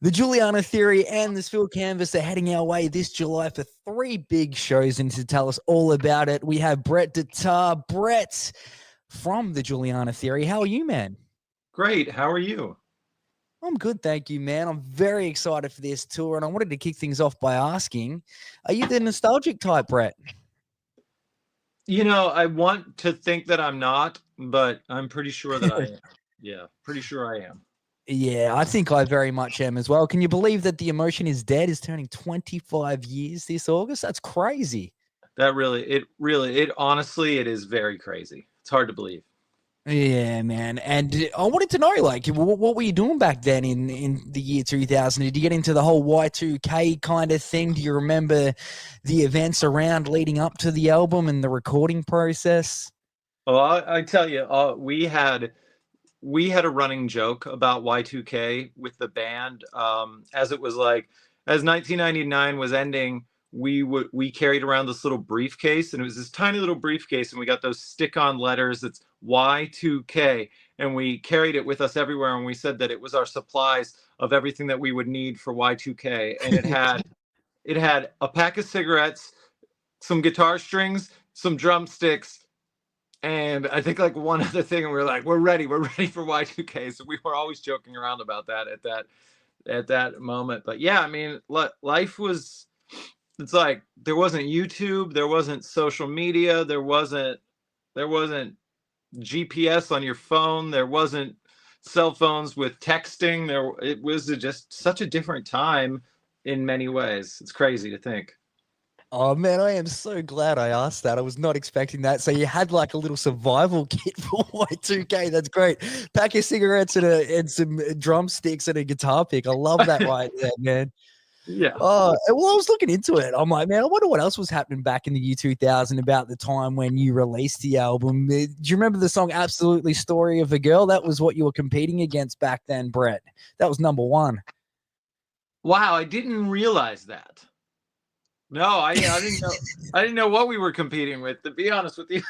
The Juliana Theory and the Spill Canvas are heading our way this July for 3 big shows, and to tell us all about it, we have Brett Detar. Brett from the Juliana Theory. How are you, man? Great. How are you? I'm good, thank you, man. I'm very excited for this tour, and I wanted to kick things off by asking, are you the nostalgic type, Brett? I want to think that I'm not, but I'm pretty sure that I am. Yeah, pretty sure I am. Yeah, I think I very much am as well. Can you believe that The Emotion Is Dead is turning 25 years this August? That's crazy. It honestly, it is very crazy. It's hard to believe. Yeah, man. And I wanted to know, like, what were you doing back then in the year 2000? Did you get into the whole Y2K kind of thing? Do you remember the events around leading up to the album and the recording process? Oh, I tell you, we had a running joke about Y2K with the band. As it was like, as 1999 was ending, we carried around this little briefcase, and it was this tiny little briefcase, and we got those stick-on letters that's Y2K, and we carried it with us everywhere, and we said that it was our supplies of everything that we would need for Y2K, and it had a pack of cigarettes, some guitar strings, some drumsticks, and I think like one other thing, and we were like, we're ready for Y2K. So we were always joking around about that at that moment. But yeah, I mean, life was. It's like there wasn't YouTube, there wasn't social media, there wasn't GPS on your phone, there wasn't cell phones with texting. It was just such a different time in many ways. It's crazy to think. Oh man, I am so glad I asked that. I was not expecting that. So you had like a little survival kit for Y2K. That's great. Pack of cigarettes and some drumsticks and a guitar pick. I love that right there, man. Yeah. Oh, well, I was looking into it. I'm like, man, I wonder what else was happening back in the year 2000 about the time when you released the album. Do you remember the song Absolutely Story of a Girl? That was what you were competing against back then, Brett. That was number one. Wow, I didn't realize that. No, I didn't know. I didn't know what we were competing with, to be honest with you.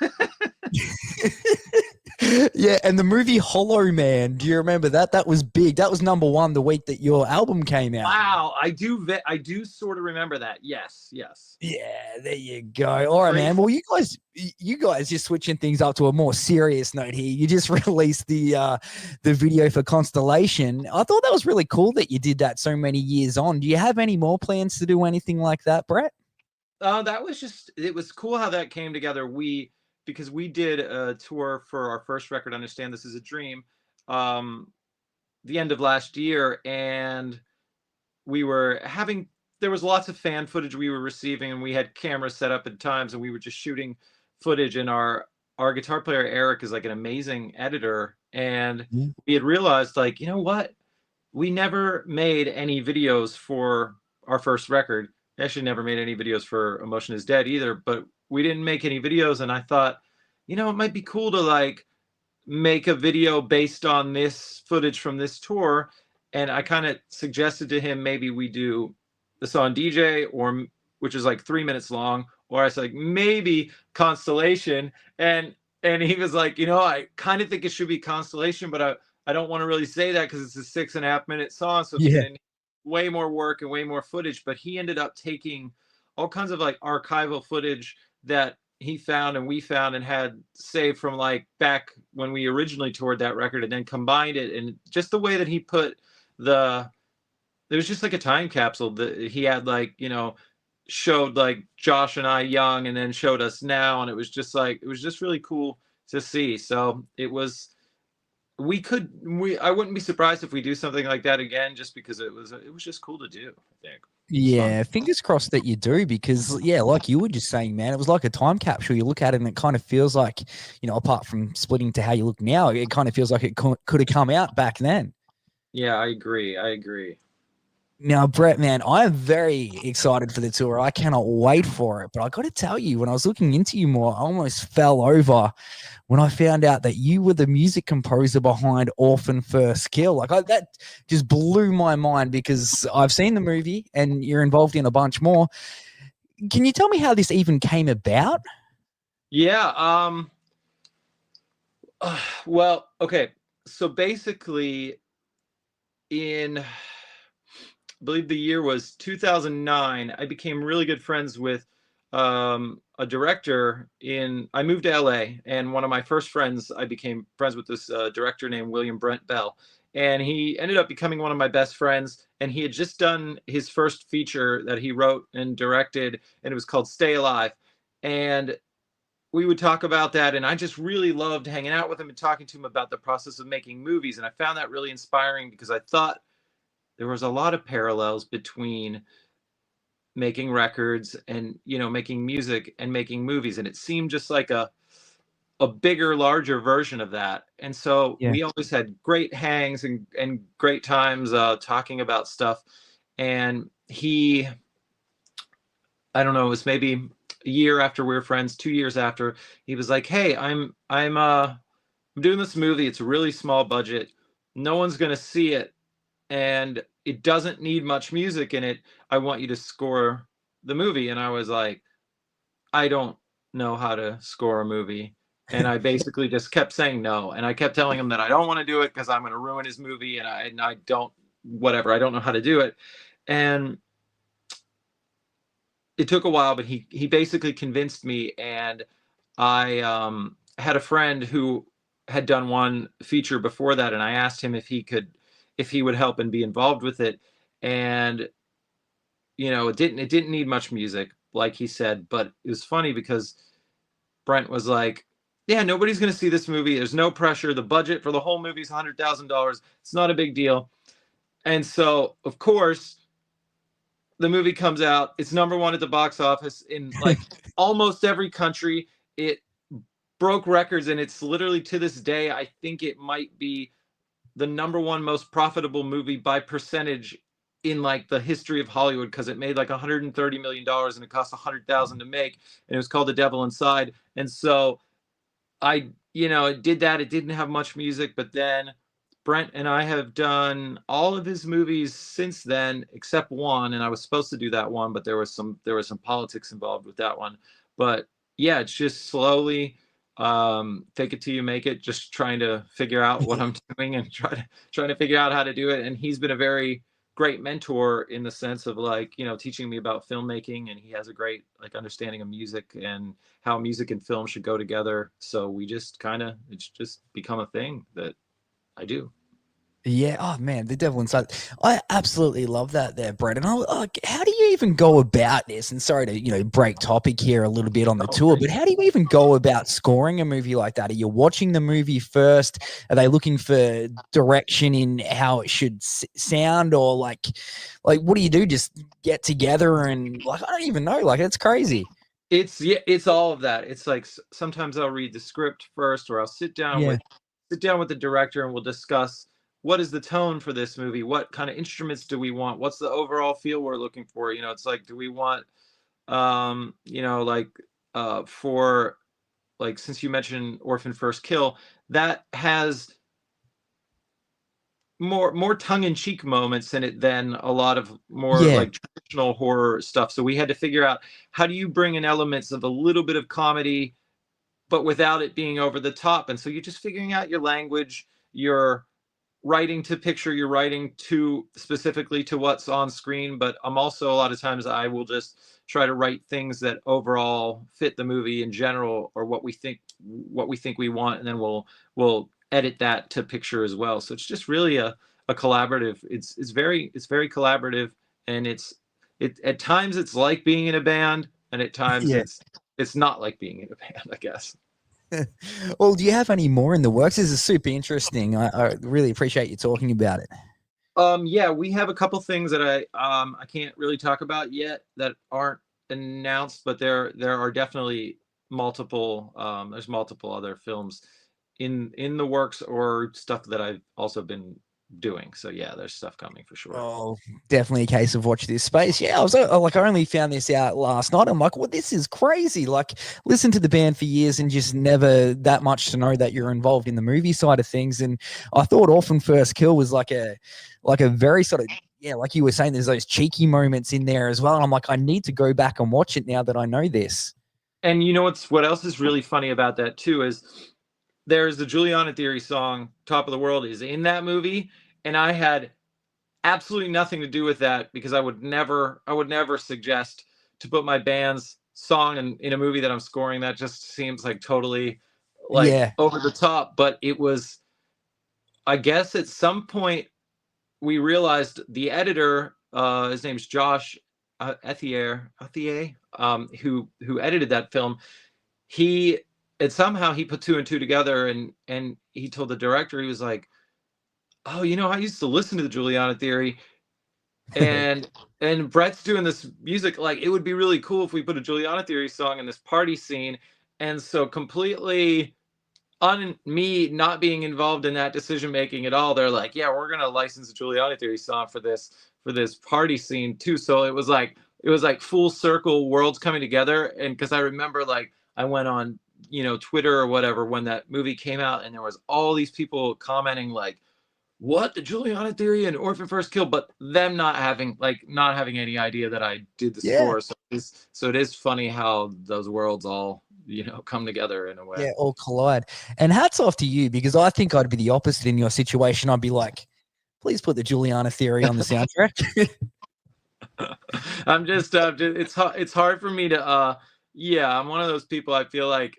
Yeah, and the movie Hollow Man, do you remember that? That was big. That was number one the week that your album came out. Wow, I do sort of remember that. Yes, yes. Yeah, there you go. All right, man. Well, you guys just switching things up to a more serious note here. You just released the video for Constellation. I thought that was really cool that you did that so many years on. Do you have any more plans to do anything like that, Brett? It was cool how that came together. Because we did a tour for our first record, Understand This Is a Dream, um, the end of last year, and we were having there was lots of fan footage we were receiving, and we had cameras set up at times, and we were just shooting footage, and our guitar player Eric is like an amazing editor, and we had realized, like, you know what, we never made any videos for our first record. We actually never made any videos for Emotion Is Dead either, but we didn't make any videos, and I thought, it might be cool to like make a video based on this footage from this tour. And I kind of suggested to him maybe we do the song DJ, or which is like 3 minutes long, or I was like maybe Constellation, and he was like, I kind of think it should be Constellation, but I don't want to really say that because it's a 6.5 minute song, so it's Yeah. gonna need way more work and way more footage. But he ended up taking all kinds of like archival footage that he found and we found and had saved from like back when we originally toured that record, and then combined it, and just the way that he put it was just like a time capsule that he had, like, showed like Josh and I young, and then showed us now, and it was just really cool to see. So I wouldn't be surprised if we do something like that again, just because it was just cool to do, I think. Yeah, fingers crossed that you do, because yeah, like you were just saying, man, it was like a time capsule. You look at it and it kind of feels like, apart from splitting to how you look now, it kind of feels like it could have come out back then. Yeah, I agree. Now, Brett, man, I am very excited for the tour. I cannot wait for it. But I got to tell you, when I was looking into you more, I almost fell over when I found out that you were the music composer behind Orphan First Kill. That just blew my mind, because I've seen the movie and you're involved in a bunch more. Can you tell me how this even came about? Yeah. Well, okay. So basically, in believe the year was 2009. I became really good friends with a director I moved to LA, and one of my first friends, I became friends with this director named William Brent Bell. And he ended up becoming one of my best friends. And he had just done his first feature that he wrote and directed, and it was called Stay Alive. And we would talk about that, and I just really loved hanging out with him and talking to him about the process of making movies. And I found that really inspiring because I thought there was a lot of parallels between making records and, you know, making music and making movies, and it seemed just like a bigger, larger version of that. And so Yeah. we always had great hangs and great times talking about stuff. And he, I don't know, it was maybe a year after we were friends, 2 years after, he was like, "Hey, I'm doing this movie. It's a really small budget. No one's gonna see it, and it doesn't need much music in it. I want you to score the movie." And I was like, "I don't know how to score a movie." And I basically just kept saying no. And I kept telling him that I don't want to do it because I'm going to ruin his movie, and I don't, whatever, I don't know how to do it. And it took a while, but he basically convinced me. And I had a friend who had done one feature before that, and I asked him if he would help and be involved with it. And you know, it didn't need much music, like he said, but it was funny because Brent was like, "Yeah, nobody's going to see this movie. There's no pressure. The budget for the whole movie is $100,000. It's not a big deal." And so, of course, the movie comes out. It's number one at the box office in like almost every country. It broke records, and it's literally to this day, I think it might be the number one most profitable movie by percentage in like the history of Hollywood, because it made like $130 million and it cost 100,000 to make, and it was called The Devil Inside. And so I, you know, it did that. It didn't have much music, but then Brent and I have done all of his movies since then, except one, and I was supposed to do that one, but there was some politics involved with that one. But yeah, it's just slowly fake it till you make it, just trying to figure out what I'm doing and trying to figure out how to do it. And he's been a very great mentor in the sense of like, you know, teaching me about filmmaking, and he has a great like understanding of music and how music and film should go together. So we just it's just become a thing that I do. Yeah. Oh man, the devil inside. I absolutely love that there, Brett. And how do you even go about this? And sorry to break topic here a little bit on the Oh, tour, great. but how do you even go about scoring a movie like that? Are you watching the movie first? Are they looking for direction in how it should sound, or like what do you do? Just get together and like I don't even know. Like it's crazy. It's all of that. It's like sometimes I'll read the script first, or I'll Yeah. sit down with the director, and we'll discuss what is the tone for this movie, what kind of instruments do we want, what's the overall feel we're looking for. You know, it's like, do we want you know, like for like, since you mentioned Orphan First Kill, that has more tongue-in-cheek moments in it than a lot of more Yeah. like traditional horror stuff. So we had to figure out, how do you bring in elements of a little bit of comedy but without it being over the top. And so you're just figuring out your language, your writing to picture, you're writing to specifically to what's on screen. But I'm also, a lot of times I will just try to write things that overall fit the movie in general, or what we think we want, and then we'll edit that to picture as well. So it's just really a collaborative. It's very collaborative. And it at times it's like being in a band, and at times Yeah. it's not like being in a band, I guess. Well, do you have any more in the works? This is super interesting. I really appreciate you talking about it. Yeah, we have a couple things that I can't really talk about yet that aren't announced, but there are definitely multiple there's multiple other films in the works, or stuff that I've also been doing. So yeah, there's stuff coming for sure. Oh, definitely a case of watch this space. Yeah, I only found this out last night. I'm like, well, this is crazy. Like, listen to the band for years and just never that much to know that you're involved in the movie side of things. And I thought Orphan First Kill was like a very sort of, yeah, like you were saying, there's those cheeky moments in there as well. And I'm like, I need to go back and watch it now that I know this. And you know what else is really funny about that too is there's the Juliana Theory song "Top of the World" is in that movie, and I had absolutely nothing to do with that, because I would never suggest to put my band's song in a movie that I'm scoring. That just seems like totally like Yeah. over the top. But it was, I guess at some point we realized the editor, his name's Josh Ethier, who edited that film. He and somehow he put two and two together, and he told the director, he was like, "Oh, I used to listen to the Juliana Theory, and Brett's doing this music. Like, it would be really cool if we put a Juliana Theory song in this party scene." And so, completely on me not being involved in that decision making at all, they're like, "Yeah, we're gonna license a Juliana Theory song for this party scene too." So it was like full circle, worlds coming together. And because I remember, like, I went on Twitter or whatever when that movie came out, and there was all these people commenting like, "What, the Juliana Theory and Orphan First Kill?" But them not having any idea that I did the Yeah. score. So it is funny how those worlds all come together in a way. Yeah, all collide. And hats off to you, because I think I'd be the opposite in your situation. I'd be like, please put the Juliana Theory on the soundtrack. I'm just it's hard for me to yeah, I'm one of those people. I feel like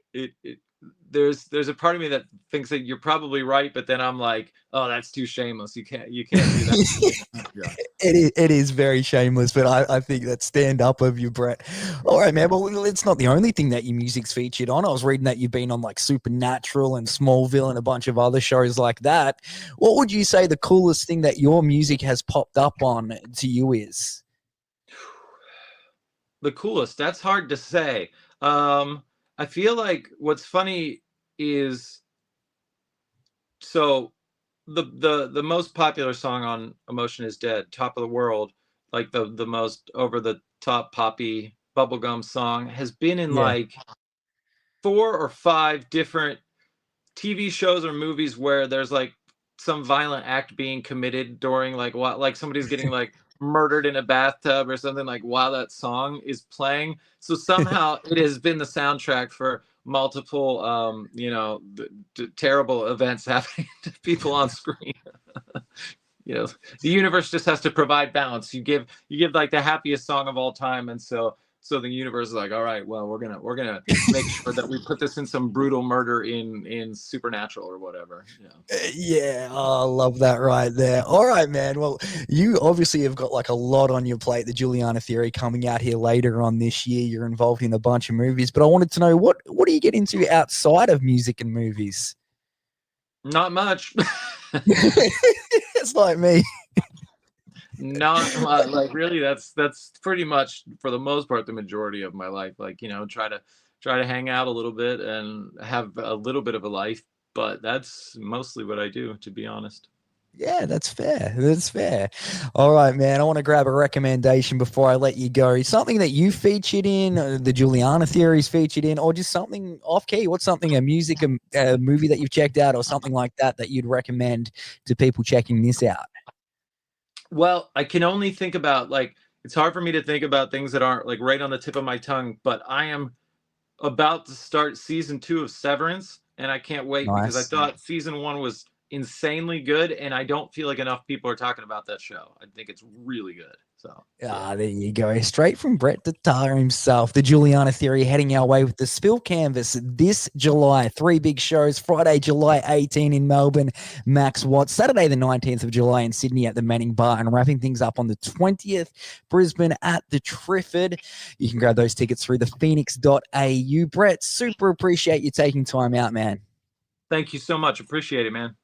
there's a part of me that thinks that you're probably right, but then I'm like, oh, that's too shameless. You can't do that. Yeah. It is very shameless, but I think that stand up of you, Brett. All right, man. Well, it's not the only thing that your music's featured on. I was reading that you've been on like Supernatural and Smallville and a bunch of other shows like that. What would you say the coolest thing that your music has popped up on to you is? The coolest, that's hard to say. I feel like what's funny is, so the most popular song on Emotion Is Dead, Top of the World, like the most over the top poppy bubblegum song, has been in Yeah. like 4 or 5 different TV shows or movies where there's like some violent act being committed during, like, what, like somebody's getting like murdered in a bathtub or something, like, while that song is playing. So somehow it has been the soundtrack for multiple terrible events happening to people on screen. The universe just has to provide balance. You give like the happiest song of all time, and so the universe is like, all right, well, we're gonna make sure that we put this in some brutal murder in Supernatural or whatever. Yeah, oh, I love that right there. All right, man. Well, you obviously have got like a lot on your plate. The Juliana Theory coming out here later on this year. You're involved in a bunch of movies, but I wanted to know what do you get into outside of music and movies? Not much. It's like me. Not like, really, that's pretty much, for the most part, the majority of my life. Like, try to hang out a little bit and have a little bit of a life, but that's mostly what I do, to be honest. Yeah, that's fair. That's fair. All right, man. I want to grab a recommendation before I let you go. Something that you featured in, the Juliana Theories featured in, or just something off key. What's something, a movie that you've checked out, or something like that you'd recommend to people checking this out? Well, I can only think about, like, it's hard for me to think about things that aren't like right on the tip of my tongue, but I am about to start season 2 of Severance, and I can't wait, because I Nice. thought season 1 was insanely good, and I don't feel like enough people are talking about that show. I think it's really good. So yeah. There you go. Straight from Brett Detar himself. The Juliana Theory heading our way with the Spill Canvas this July. 3 big shows. Friday, July 18 in Melbourne, Max Watts. Saturday, the 19th of July in Sydney at the Manning Bar. And wrapping things up on the 20th, Brisbane at the Triffid. You can grab those tickets through the phoenix.au. Brett, super appreciate you taking time out, man. Thank you so much. Appreciate it, man.